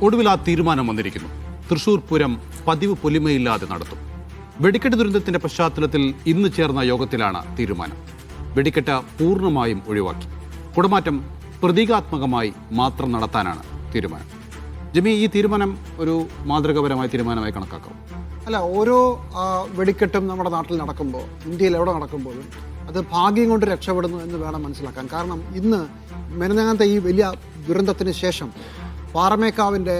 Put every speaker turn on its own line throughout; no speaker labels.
ഒടുവിൽ ആ തീരുമാനം വന്നിരിക്കുന്നു. തൃശൂർ പൂരം പതിവ് പൊലിമയില്ലാതെ നടത്തും. വെടിക്കെട്ട് ദുരന്തത്തിന്റെ പശ്ചാത്തലത്തിൽ ഇന്ന് ചേർന്ന യോഗത്തിലാണ് തീരുമാനം. വെടിക്കെട്ട് പൂർണ്ണമായും ഒഴിവാക്കി കുടമാറ്റം പ്രതീകാത്മകമായി മാത്രം നടത്താനാണ് തീരുമാനം. ജമി, ഈ തീരുമാനം ഒരു മാതൃകാപരമായ തീരുമാനമായി കണക്കാക്കാം.
അല്ല, ഓരോ വെടിക്കെട്ടും നമ്മുടെ നാട്ടിൽ നടക്കുമ്പോൾ, ഇന്ത്യയിൽ എവിടെ നടക്കുമ്പോഴും അത് ഭാഗ്യം കൊണ്ട് രക്ഷപ്പെടുന്നു എന്ന് വേണം മനസ്സിലാക്കാൻ. കാരണം ഇന്ന് മെനഞ്ഞാങ്ങത്തെ ഈ വലിയ ദുരന്തത്തിന് ശേഷം പാറമേക്കാവിൻ്റെ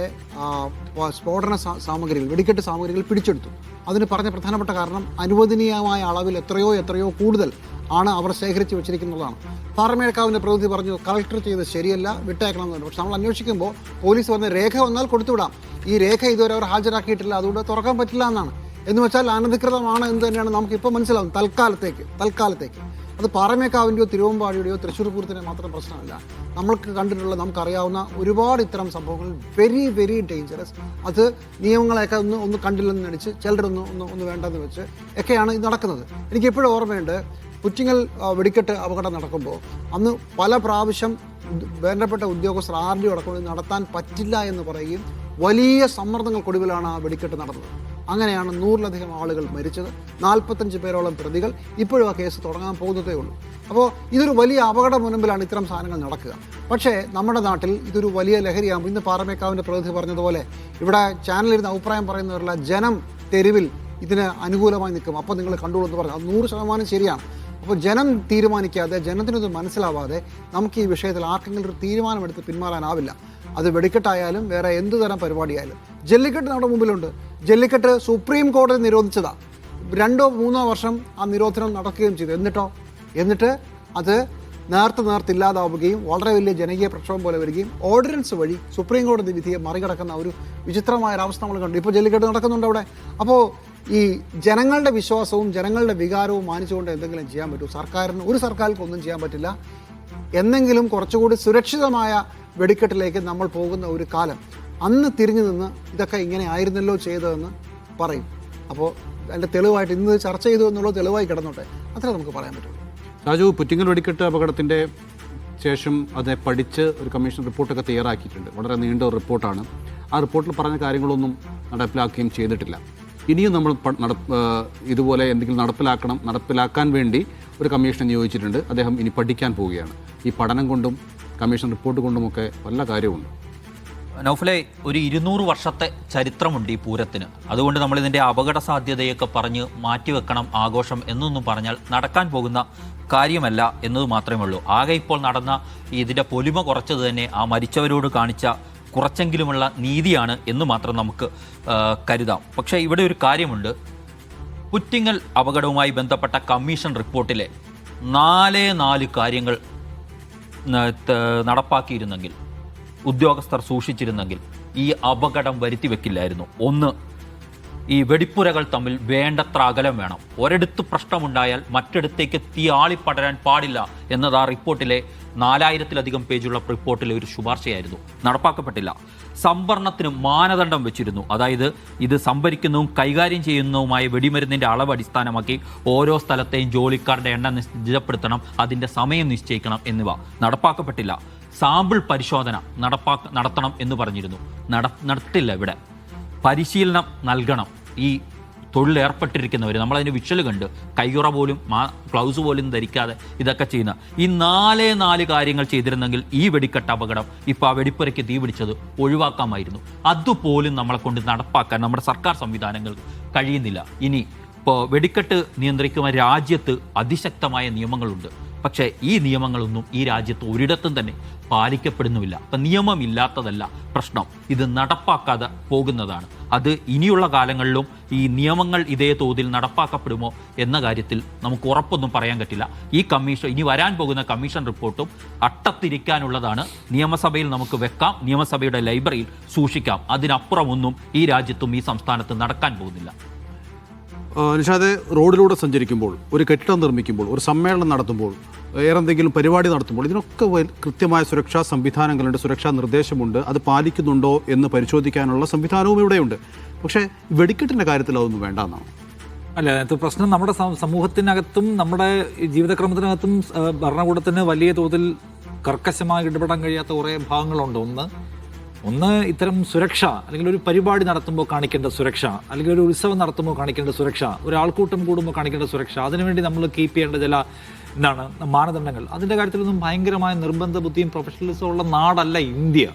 സ്ഫോടന സാമഗ്രികൾ, വെടിക്കെട്ട് സാമഗ്രികൾ പിടിച്ചെടുത്തു. അതിന് പറഞ്ഞ പ്രധാനപ്പെട്ട കാരണം അനുവദനീയമായ അളവിൽ എത്രയോ കൂടുതൽ ആണ് അവർ ശേഖരിച്ച് വെച്ചിരിക്കുന്നതാണ്. പാറമേക്കാവിൻ്റെ പ്രതിനിധി പറഞ്ഞു കളക്ടർ ചെയ്തത് ശരിയല്ല, വിട്ടയക്കണം എന്ന് പറഞ്ഞു. പക്ഷെ നമ്മൾ അന്വേഷിക്കുമ്പോൾ പോലീസ് പറഞ്ഞ രേഖ വന്നാൽ കൊടുത്തുവിടാം, ഈ രേഖ ഇതുവരെ അവർ ഹാജരാക്കിയിട്ടില്ല, അതുകൊണ്ട് തുറക്കാൻ പറ്റില്ല എന്നാണ്. എന്ന് വെച്ചാൽ അനധികൃതമാണ് എന്ന് തന്നെയാണ് നമുക്കിപ്പോൾ മനസ്സിലാവും. തൽക്കാലത്തേക്ക് അത് പാറമേക്കാവിൻ്റെയോ തിരുവമ്പാടിയുടെയോ തൃശ്ശൂർ പൂരത്തിൻ്റെ മാത്രം പ്രശ്നമല്ല. നമ്മൾക്ക് കണ്ടിട്ടുള്ള, നമുക്കറിയാവുന്ന ഒരുപാട് ഇത്തരം സംഭവങ്ങൾ വെരി വെരി ഡേഞ്ചറസ്. അത് നിയമങ്ങളെയൊക്കെ ഒന്ന് കണ്ടില്ലെന്ന് നടിച്ച് ചിലരൊന്ന് വേണ്ടെന്ന് വെച്ച് ഒക്കെയാണ് ഇത് നടക്കുന്നത്. എനിക്കെപ്പോഴും ഓർമ്മയുണ്ട്, പുറ്റിങ്ങൽ വെടിക്കെട്ട് അപകടം നടക്കുമ്പോൾ അന്ന് പല പ്രാവശ്യം ബന്ധപ്പെട്ട ഉദ്യോഗസ്ഥർ RDO അടക്കം നടത്താൻ പറ്റില്ല എന്ന് പറയുകയും വലിയ സമ്മർദ്ദങ്ങൾക്കൊടുവിലാണ് ആ വെടിക്കെട്ട് നടന്നത്. അങ്ങനെയാണ് 100-ലധികം ആളുകൾ മരിച്ചത്, 45 പേരോളം പ്രതികൾ. ഇപ്പോഴും ആ കേസ് തുടങ്ങാൻ പോകുന്നതേ ഉള്ളൂ. അപ്പോൾ ഇതൊരു വലിയ അപകട മുൻപിലാണ് ഇത്തരം സാധനങ്ങൾ നടക്കുക. പക്ഷേ നമ്മുടെ നാട്ടിൽ ഇതൊരു വലിയ ലഹരിയാകുമ്പോൾ, ഇന്ന് പാറമേക്കാവിൻ്റെ പ്രതിനിധി പറഞ്ഞതുപോലെ ഇവിടെ ചാനലിരുന്ന് അഭിപ്രായം പറയുന്നവരല്ല, ജനം തെരുവിൽ ഇതിന് അനുകൂലമായി നിൽക്കും. അപ്പോൾ നിങ്ങൾ കണ്ടോളൂ എന്ന് പറഞ്ഞു. അത് 100% ശരിയാണ്. അപ്പോൾ ജനം തീരുമാനിക്കാതെ, ജനത്തിനത് മനസ്സിലാവാതെ നമുക്ക് ഈ വിഷയത്തിൽ ആർക്കെങ്കിലും ഒരു തീരുമാനമെടുത്ത് പിന്മാറാനാവില്ല. അത് വെടിക്കെട്ടായാലും വേറെ എന്തു തരം പരിപാടിയായാലും. ജല്ലിക്കെട്ട് നമ്മുടെ മുമ്പിലുണ്ട്. ജല്ലിക്കെട്ട് സുപ്രീം കോടതി നിരോധിച്ചതാണ്. 2-3 വർഷം ആ നിരോധനം നടക്കുകയും ചെയ്തു. എന്നിട്ട് അത് നേർത്തില്ലാതാവുകയും വളരെ വലിയ ജനകീയ പ്രക്ഷോഭം പോലെ വരികയും ഓർഡിനൻസ് വഴി സുപ്രീം കോടതി വിധിയെ മറികടക്കുന്ന ഒരു വിചിത്രമായൊരവസ്ഥ നമ്മൾ കണ്ടു. ഇപ്പോൾ ജല്ലിക്കെട്ട് നടക്കുന്നുണ്ട് അവിടെ. അപ്പോൾ ഈ ജനങ്ങളുടെ വിശ്വാസവും ജനങ്ങളുടെ വികാരവും മാനിച്ചുകൊണ്ട് എന്തെങ്കിലും ചെയ്യാൻ പറ്റൂ? ഒരു സർക്കാരിനും ഒന്നും ചെയ്യാൻ പറ്റില്ല. എന്നെങ്കിലും കുറച്ചുകൂടി സുരക്ഷിതമായ വെടിക്കെട്ടിലേക്ക് നമ്മൾ പോകുന്ന ഒരു കാലം, അന്ന് തിരിഞ്ഞു നിന്ന് ഇതൊക്കെ ഇങ്ങനെ ആയിരുന്നല്ലോ ചെയ്തതെന്ന് പറയും. അപ്പോൾ അതിൻ്റെ തെളിവായിട്ട് ഇന്ന് ചർച്ച ചെയ്തു എന്നുള്ള തെളിവായി കിടന്നോട്ടെ, അത്രേ നമുക്ക് പറയാൻ പറ്റുള്ളൂ.
രാജു, പുറ്റിങ്ങൽ വെടിക്കെട്ട് അപകടത്തിൻ്റെ ശേഷം അത് പഠിച്ച് ഒരു കമ്മീഷൻ റിപ്പോർട്ടൊക്കെ തയ്യാറാക്കിയിട്ടുണ്ട്. വളരെ നീണ്ട ഒരു റിപ്പോർട്ടാണ്. ആ റിപ്പോർട്ടിൽ പറഞ്ഞ കാര്യങ്ങളൊന്നും നടപ്പിലാക്കുകയും ചെയ്തിട്ടില്ല. ഇനിയും നമ്മൾ ഇതുപോലെ എന്തെങ്കിലും നടപ്പിലാക്കാൻ വേണ്ടി ഒരു കമ്മീഷനെ നിയോഗിച്ചിട്ടുണ്ട്. അദ്ദേഹം ഇനി പഠിക്കാൻ പോവുകയാണ്. ഈ പഠനം കൊണ്ടും കമ്മീഷൻ റിപ്പോർട്ട് കൊണ്ടുമൊക്കെ വല്ല കാര്യമുണ്ട്.
നൗഫലെ, ഒരു 200 വർഷത്തെ ചരിത്രമുണ്ട് ഈ പൂരത്തിന്. അതുകൊണ്ട് നമ്മളിതിൻ്റെ അപകട സാധ്യതയൊക്കെ പറഞ്ഞ് മാറ്റിവെക്കണം ആഘോഷം എന്നൊന്നും പറഞ്ഞാൽ നടക്കാൻ പോകുന്ന കാര്യമല്ല എന്നത് മാത്രമേ ഉള്ളൂ. ആകെ ഇപ്പോൾ നടന്ന ഇതിൻ്റെ പൊലിമ കുറച്ചത് തന്നെ ആ മരിച്ചവരോട് കാണിച്ച കുറച്ചെങ്കിലുമുള്ള നീതിയാണ് എന്ന് മാത്രം നമുക്ക് കരുതാം. പക്ഷേ ഇവിടെ ഒരു കാര്യമുണ്ട്. പുറ്റിങ്ങൽ അപകടവുമായി ബന്ധപ്പെട്ട കമ്മീഷൻ റിപ്പോർട്ടിലെ 4 കാര്യങ്ങൾ നടപ്പാക്കിയിരുന്നെങ്കിൽ, ഉദ്യോഗസ്ഥർ സൂക്ഷിച്ചിരുന്നെങ്കിൽ ഈ അപകടം വരുത്തി വെക്കില്ലായിരുന്നു. 1, ഈ വെടിപ്പുരകൾ തമ്മിൽ വേണ്ടത്ര അകലം വേണം. ഒരിടത്ത് പ്രശ്നമുണ്ടായാൽ മറ്റിടത്തേക്ക് തീ ആളിപ്പടരാൻ പാടില്ല എന്നത് ആ റിപ്പോർട്ടിലെ 4000-ലധികം പേജുള്ള റിപ്പോർട്ടിലെ ഒരു ശുപാർശയായിരുന്നു. നടപ്പാക്കപ്പെട്ടില്ല. സംഭരണത്തിന് മാനദണ്ഡം വെച്ചിരുന്നു. അതായത് ഇത് സംഭരിക്കുന്നതും കൈകാര്യം ചെയ്യുന്നതുമായ വെടിമരുന്നിൻ്റെ അളവ് അടിസ്ഥാനമാക്കി ഓരോ സ്ഥലത്തെയും ജോലിക്കാരുടെ എണ്ണം നിശ്ചിതപ്പെടുത്തണം, അതിൻ്റെ സമയം നിശ്ചയിക്കണം എന്നിവ നടപ്പാക്കപ്പെട്ടില്ല. സാമ്പിൾ പരിശോധന നടത്തണം എന്ന് പറഞ്ഞിരുന്നു. നടത്തില്ല. ഇവിടെ പരിശീലനം നൽകണം. ഈ തൊഴിലേർപ്പെട്ടിരിക്കുന്നവർ, നമ്മളതിൻ്റെ വിഷ്വൽ കണ്ട് കൈയുറ പോലും ഗ്ലൗസ് പോലും ധരിക്കാതെ ഇതൊക്കെ ചെയ്യുന്ന ഈ 4 കാര്യങ്ങൾ ചെയ്തിരുന്നെങ്കിൽ ഈ വെടിക്കെട്ട് അപകടം, ഇപ്പോൾ ആ വെടിപ്പുരയ്ക്ക് തീ പിടിച്ചത് ഒഴിവാക്കാമായിരുന്നു. അതുപോലും നമ്മളെ കൊണ്ട് നടപ്പാക്കാൻ നമ്മുടെ സർക്കാർ സംവിധാനങ്ങൾ കഴിയുന്നില്ല. ഇനി ഇപ്പോൾ വെടിക്കെട്ട് നിയന്ത്രിക്കുന്ന രാജ്യത്ത് അതിശക്തമായ നിയമങ്ങളുണ്ട്. പക്ഷേ ഈ നിയമങ്ങളൊന്നും ഈ രാജ്യത്ത് ഒരിടത്തും തന്നെ പാലിക്കപ്പെടുന്നുമില്ല. അപ്പം നിയമമില്ലാത്തതല്ല പ്രശ്നം, ഇത് നടപ്പാക്കാതെ പോകുന്നതാണ്. അത് ഇനിയുള്ള കാലങ്ങളിലും ഈ നിയമങ്ങൾ ഇതേ തോതിൽ നടപ്പാക്കപ്പെടുമോ എന്ന കാര്യത്തിൽ നമുക്ക് ഉറപ്പൊന്നും പറയാൻ പറ്റില്ല. ഈ കമ്മീഷൻ, ഇനി വരാൻ പോകുന്ന കമ്മീഷൻ റിപ്പോർട്ടും അട്ടത്തിരിക്കാനുള്ളതാണ്. നിയമസഭയിൽ നമുക്ക് വെക്കാം, നിയമസഭയുടെ ലൈബ്രറിയിൽ സൂക്ഷിക്കാം. അതിനപ്പുറമൊന്നും ഈ രാജ്യത്തും ഈ സംസ്ഥാനത്ത് നടക്കാൻ പോകുന്നില്ല.
നിഷാദെ, റോഡിലൂടെ സഞ്ചരിക്കുമ്പോൾ, ഒരു കെട്ടിടം നിർമ്മിക്കുമ്പോൾ, ഒരു സമ്മേളനം നടത്തുമ്പോൾ, എന്തെങ്കിലും പരിപാടി നടത്തുമ്പോൾ ഇതിനൊക്കെ കൃത്യമായ സുരക്ഷാ സംവിധാനങ്ങളുണ്ട്, സുരക്ഷാ നിർദ്ദേശമുണ്ട്. അത് പാലിക്കുന്നുണ്ടോ എന്ന് പരിശോധിക്കാനുള്ള സംവിധാനവും ഇവിടെയുണ്ട്. പക്ഷേ വെടിക്കെട്ടിൻ്റെ കാര്യത്തിൽ അതൊന്നും വേണ്ടെന്നാണ്.
അല്ല, അത് പ്രശ്നം നമ്മുടെ സമൂഹത്തിനകത്തും നമ്മുടെ ജീവിതക്രമത്തിനകത്തും ഭരണകൂടത്തിന് വലിയ തോതിൽ കർക്കശമായി ഇടപെടാൻ കഴിയാത്ത കുറേ ഭാഗങ്ങളുണ്ട്. ഒന്ന്, ഒന്ന് ഇത്തരം സുരക്ഷ, അല്ലെങ്കിൽ ഒരു പരിപാടി നടത്തുമ്പോൾ കാണിക്കേണ്ട സുരക്ഷ, അല്ലെങ്കിൽ ഒരു ഉത്സവം നടത്തുമ്പോൾ കാണിക്കേണ്ട സുരക്ഷ, ഒരു ആൾക്കൂട്ടം കൂടുമ്പോൾ കാണിക്കേണ്ട സുരക്ഷ, അതിനുവേണ്ടി നമ്മൾ കീപ്പ് ചെയ്യേണ്ട ചില മാനദണ്ഡങ്ങൾ, അതിൻ്റെ കാര്യത്തിലൊന്നും ഭയങ്കരമായ നിർബന്ധ ബുദ്ധിയും പ്രൊഫഷണലിസവും ഉള്ള നാടല്ല ഇന്ത്യ.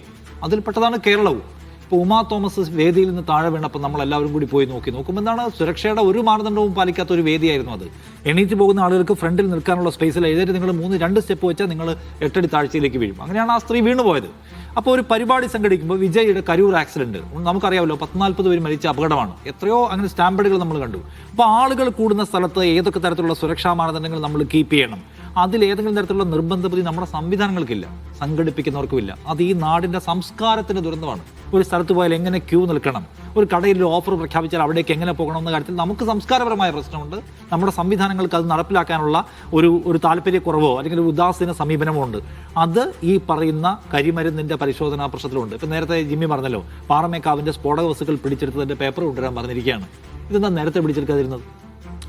അതിൽപ്പെട്ടതാണ് കേരളവും. ഇപ്പോൾ ഉമാ തോമസ് വേദിയിൽ നിന്ന് താഴെ വീണപ്പോൾ നമ്മളെല്ലാവരും കൂടി പോയി നോക്കുമ്പോൾ എന്താണ്, സുരക്ഷയുടെ ഒരു മാനദണ്ഡവും പാലിക്കാത്ത ഒരു വേദിയായിരുന്നു അത്. എണീറ്റ് പോകുന്ന ആളുകൾക്ക് ഫ്രണ്ടിൽ നിൽക്കാനുള്ള സ്പേസിൽ എഴുതിയിട്ട് നിങ്ങൾ 2 സ്റ്റെപ്പ് വെച്ചാൽ നിങ്ങൾ 8 അടി താഴ്ചയിലേക്ക് വീഴും. അങ്ങനെയാണ് ആ സ്ത്രീ വീണുപോയത്. അപ്പോൾ ഒരു പരിപാടി സംഘടിക്കുമ്പോൾ വിജയുടെ കരൂർ ആക്സിഡന്റ് നമുക്കറിയാമല്ലോ, 40 പേര് മരിച്ച അപകടമാണ്. എത്രയോ അങ്ങനെ സ്റ്റാമ്പേഡുകൾ നമ്മൾ കണ്ടു. അപ്പോൾ ആളുകൾ കൂടുന്ന സ്ഥലത്ത് ഏതൊക്കെ തരത്തിലുള്ള സുരക്ഷാ മാനദണ്ഡങ്ങൾ നമ്മൾ കീപ്പ് ചെയ്യണം, അതിലേതെങ്കിലും തരത്തിലുള്ള നിർബന്ധ ബുദ്ധി നമ്മുടെ സംവിധാനങ്ങൾക്കില്ല, സംഘടിപ്പിക്കുന്നവർക്കുമില്ല. അത് ഈ നാടിൻ്റെ സംസ്കാരത്തിൻ്റെ ദുരന്തമാണ്. ഒരു സ്ഥലത്ത് പോയാൽ എങ്ങനെ ക്യൂ നിൽക്കണം, ഒരു കടയിൽ ഒരു ഓഫർ പ്രഖ്യാപിച്ചാൽ അവിടേക്ക് എങ്ങനെ പോകണം എന്ന കാര്യത്തിൽ നമുക്ക് സംസ്കാരപരമായ പ്രശ്നമുണ്ട്. നമ്മുടെ സംവിധാനങ്ങൾക്ക് അത് നടപ്പിലാക്കാനുള്ള ഒരു താല്പര്യക്കുറവോ അല്ലെങ്കിൽ ഒരു ഉദാസീന സമീപനമോ ഉണ്ട്. അത് ഈ പറയുന്ന കരിമരുന്നിൻ്റെ പരിശോധനാ പ്രശ്നത്തിലുണ്ട്. ഇപ്പം നേരത്തെ ജിമ്മി പറഞ്ഞല്ലോ, പാറമേക്കാവിൻ്റെ സ്ഫോടക വസ്തുക്കൾ പിടിച്ചെടുത്തതിൻ്റെ പേപ്പർ കൊണ്ടുവരാൻ പറഞ്ഞിരിക്കുകയാണ്. ഇതെന്താ നേരത്തെ പിടിച്ചെടുക്കാതിരുന്നത്?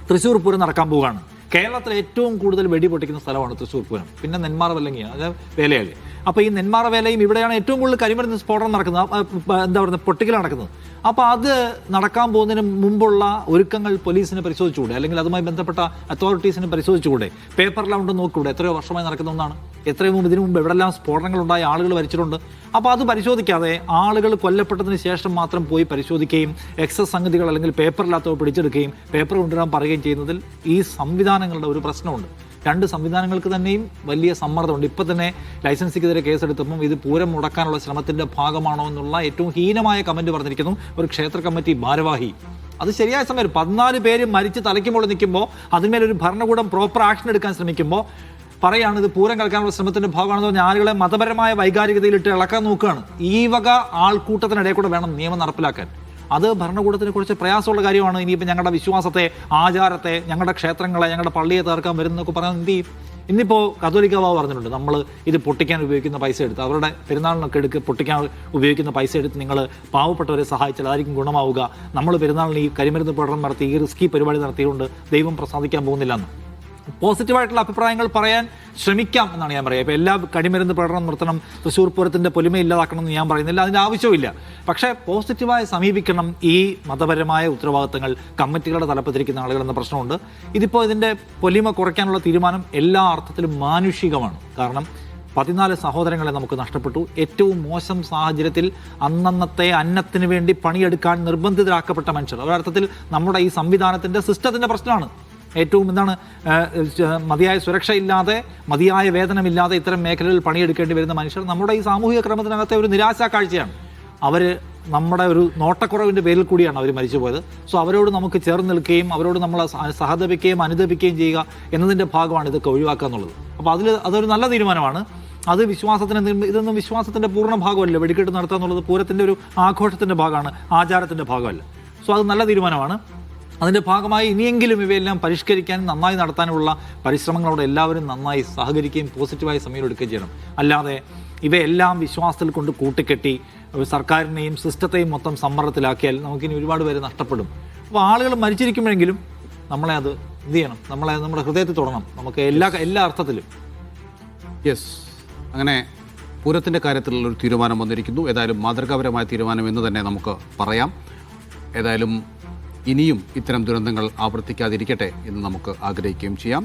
തൃശ്ശൂർ പൂരം നടക്കാൻ പോവുകയാണ്. കേരളത്തിലെ ഏറ്റവും കൂടുതൽ വെടി പൊട്ടിക്കുന്ന സ്ഥലമാണ് തൃശ്ശൂർ പൂരം, പിന്നെ നെന്മാറ വെല്ലങ്ങിയാണ്, അതായത് വേലയാളി. അപ്പോൾ ഈ നെന്മാറ വേലയും ഇവിടെയാണ് ഏറ്റവും കൂടുതൽ കരിമരുന്ന് സ്ഫോടനം നടക്കുന്നത്, എന്താ പറയുക, പൊട്ടിക്കൽ നടക്കുന്നത്. അപ്പോൾ അത് നടക്കാൻ പോകുന്നതിന് മുമ്പുള്ള ഒരുക്കങ്ങൾ പോലീസിനെ പരിശോധിച്ചുകൂടെ, അല്ലെങ്കിൽ അതുമായി ബന്ധപ്പെട്ട അതോറിറ്റീസിനെ പരിശോധിച്ചുകൂടെ? പേപ്പറിലെല്ലാം ഉണ്ടെന്ന് നോക്കിക്കൂടെ? എത്രയോ വർഷമായി നടക്കുന്ന ഒന്നാണ്. എത്രയോ ഇതിനു മുമ്പ് എവിടെല്ലാം സ്ഫോടനങ്ങളുണ്ടായി ആളുകൾ മരിച്ചിട്ടുണ്ട്. അപ്പോൾ അത് പരിശോധിക്കാതെ ആളുകൾ കൊല്ലപ്പെട്ടതിന് ശേഷം മാത്രം പോയി പരിശോധിക്കുകയും എക്സസ് സംഗതികൾ അല്ലെങ്കിൽ പേപ്പറില്ലാത്തവ പിടിച്ചെടുക്കുകയും പേപ്പർ കൊണ്ടുവരാൻ പറയുകയും ചെയ്യുന്നതിൽ ഈ സംവിധാനങ്ങളുടെ ഒരു പ്രശ്നമുണ്ട്. 2 സംവിധാനങ്ങൾക്ക് തന്നെയും വലിയ സമ്മർദ്ദമുണ്ട്. ഇപ്പം തന്നെ ലൈസൻസിക്കെതിരെ കേസെടുത്തപ്പം ഇത് പൂരം മുടക്കാനുള്ള ശ്രമത്തിൻ്റെ ഭാഗമാണോ എന്നുള്ള ഏറ്റവും ഹീനമായ കമൻറ്റ് പറഞ്ഞിരിക്കുന്നു ഒരു ക്ഷേത്ര കമ്മിറ്റി ഭാരവാഹി. അത് ശരിയായ സമയം 14 പേര് മരിച്ച് തലയ്ക്കുമ്പോൾ നിൽക്കുമ്പോൾ അതിന്മേലൊരു ഭരണകൂടം പ്രോപ്പർ ആക്ഷൻ എടുക്കാൻ ശ്രമിക്കുമ്പോൾ പറയാണ് ഇത് പൂരം കളിക്കാനുള്ള ശ്രമത്തിൻ്റെ ഭാഗമാണെന്ന് പറഞ്ഞാൽ ആളുകളെ മതപരമായ വൈകാരികതയിലിട്ട് ഇളക്കാൻ നോക്കുകയാണ്. ഈ വക ആൾക്കൂട്ടത്തിനിടയിൽ കൂടെ വേണം നിയമം നടപ്പിലാക്കാൻ. അത് ഭരണകൂടത്തിനെ കുറിച്ച് പ്രയാസമുള്ള കാര്യമാണ്. ഇനിയിപ്പോൾ ഞങ്ങളുടെ വിശ്വാസത്തെ, ആചാരത്തെ, ഞങ്ങളുടെ ക്ഷേത്രങ്ങളെ, ഞങ്ങളുടെ പള്ളിയെ തകർക്കാൻ വരുന്നതൊക്കെ പറയാൻ എന്ത് ചെയ്യും? ഇന്നിപ്പോൾ കത്തോലിക്ക ബാബ പറഞ്ഞിട്ടുണ്ട്, നമ്മൾ ഇത് പൊട്ടിക്കാൻ ഉപയോഗിക്കുന്ന പൈസ എടുത്ത്, അവരുടെ പെരുന്നാളിനൊക്കെ പൊട്ടിക്കാൻ ഉപയോഗിക്കുന്ന പൈസ എടുത്ത് നിങ്ങൾ പാവപ്പെട്ടവരെ സഹായിച്ചാൽ അതായിരിക്കും ഗുണമാവുക. നമ്മൾ പെരുന്നാളിന് ഈ കരിമരുന്ന് പ്രകടനം നടത്തി, ഈ റിസ്കി പരിപാടി നടത്തിയതുകൊണ്ട് ദൈവം പ്രസാദിക്കാൻ പോകുന്നില്ല എന്ന് പോസിറ്റീവായിട്ടുള്ള അഭിപ്രായങ്ങൾ പറയാൻ ശ്രമിക്കാം എന്നാണ് ഞാൻ പറയുക. ഇപ്പോൾ എല്ലാ കരിമരുന്ന് പ്രകടനം നിർത്തണം, തൃശ്ശൂർ പൂരത്തിൻ്റെ പൊലിമ ഇല്ലാതാക്കണം എന്ന് ഞാൻ പറയുന്നില്ല, അതിൻ്റെ ആവശ്യമില്ല. പക്ഷേ പോസിറ്റീവായി സമീപിക്കണം ഈ മതപരമായ ഉത്തരവാദിത്തങ്ങൾ കമ്മിറ്റികളുടെ തലപ്പത്തിരിക്കുന്ന ആളുകൾ എന്ന പ്രശ്നമുണ്ട്. ഇതിപ്പോൾ ഇതിൻ്റെ പൊലിമ കുറയ്ക്കാനുള്ള തീരുമാനം എല്ലാ അർത്ഥത്തിലും മാനുഷികമാണ്. കാരണം 14 സഹോദരങ്ങളെ നമുക്ക് നഷ്ടപ്പെട്ടു. ഏറ്റവും മോശം സാഹചര്യത്തിൽ അന്നന്നത്തെ അന്നത്തിന് വേണ്ടി പണിയെടുക്കാൻ നിർബന്ധിതരാക്കപ്പെട്ട മനുഷ്യർ. ഒരർത്ഥത്തിൽ നമ്മുടെ ഈ സംവിധാനത്തിൻ്റെ സിസ്റ്റത്തിൻ്റെ പ്രശ്നമാണ്. ഏറ്റവും മതിയായ സുരക്ഷയില്ലാതെ, മതിയായ വേതനമില്ലാതെ ഇത്തരം മേഖലകളിൽ പണിയെടുക്കേണ്ടി വരുന്ന മനുഷ്യർ നമ്മുടെ ഈ സാമൂഹിക ക്രമത്തിനകത്തെ ഒരു നിരാശാ കാഴ്ചയാണ്. അവർ നമ്മുടെ ഒരു നോട്ടക്കുറവിൻ്റെ പേരിൽ കൂടിയാണ് അവർ മരിച്ചു പോയത്. സോ അവരോട് നമുക്ക് ചേർന്ന് നിൽക്കുകയും അവരോട് നമ്മൾ സഹതപിക്കുകയും അനുതപിക്കുകയും ചെയ്യുക എന്നതിൻ്റെ ഭാഗമാണ് ഇതൊക്കെ ഒഴിവാക്കുക എന്നുള്ളത്. അപ്പോൾ അതൊരു നല്ല തീരുമാനമാണ്. അത് ഇതൊന്നും വിശ്വാസത്തിൻ്റെ പൂർണ്ണ ഭാഗമല്ല. വെടിക്കെട്ട് നടത്തുക എന്നുള്ളത് പൂരത്തിൻ്റെ ഒരു ആഘോഷത്തിൻ്റെ ഭാഗമാണ്, ആചാരത്തിൻ്റെ ഭാഗമല്ല. സോ അത് നല്ല തീരുമാനമാണ്. അതിൻ്റെ ഭാഗമായി ഇനിയെങ്കിലും ഇവയെല്ലാം പരിഷ്കരിക്കാനും നന്നായി നടത്താനുള്ള പരിശ്രമങ്ങളോട് എല്ലാവരും നന്നായി സഹകരിക്കുകയും പോസിറ്റീവായി സമീപെടുക്കുകയും ചെയ്യണം. അല്ലാതെ ഇവയെല്ലാം വിശ്വാസത്തിൽ കൊണ്ട് കൂട്ടിക്കെട്ടി സർക്കാരിനെയും സിസ്റ്റത്തെയും മൊത്തം സമ്മർദ്ദത്തിലാക്കിയാൽ നമുക്കിനി ഒരുപാട് പേര് നഷ്ടപ്പെടും. അപ്പോൾ ആളുകൾ മരിച്ചിരിക്കുമ്പോഴെങ്കിലും നമ്മളെ അത് എന്ത് ചെയ്യണം, നമ്മുടെ ഹൃദയത്തിൽ തൊടണം, നമുക്ക് എല്ലാ അർത്ഥത്തിലും.
യെസ്, അങ്ങനെ പൂരത്തിൻ്റെ കാര്യത്തിലുള്ളൊരു തീരുമാനം വന്നിരിക്കുന്നു. ഏതായാലും മാതൃകാപരമായ തീരുമാനം എന്ന് തന്നെ നമുക്ക് പറയാം. ഏതായാലും ഇനിയും ഇത്തരം ദുരന്തങ്ങൾ ആവർത്തിക്കാതിരിക്കട്ടെ എന്ന് നമുക്ക് ആഗ്രഹിക്കുകയും ചെയ്യാം.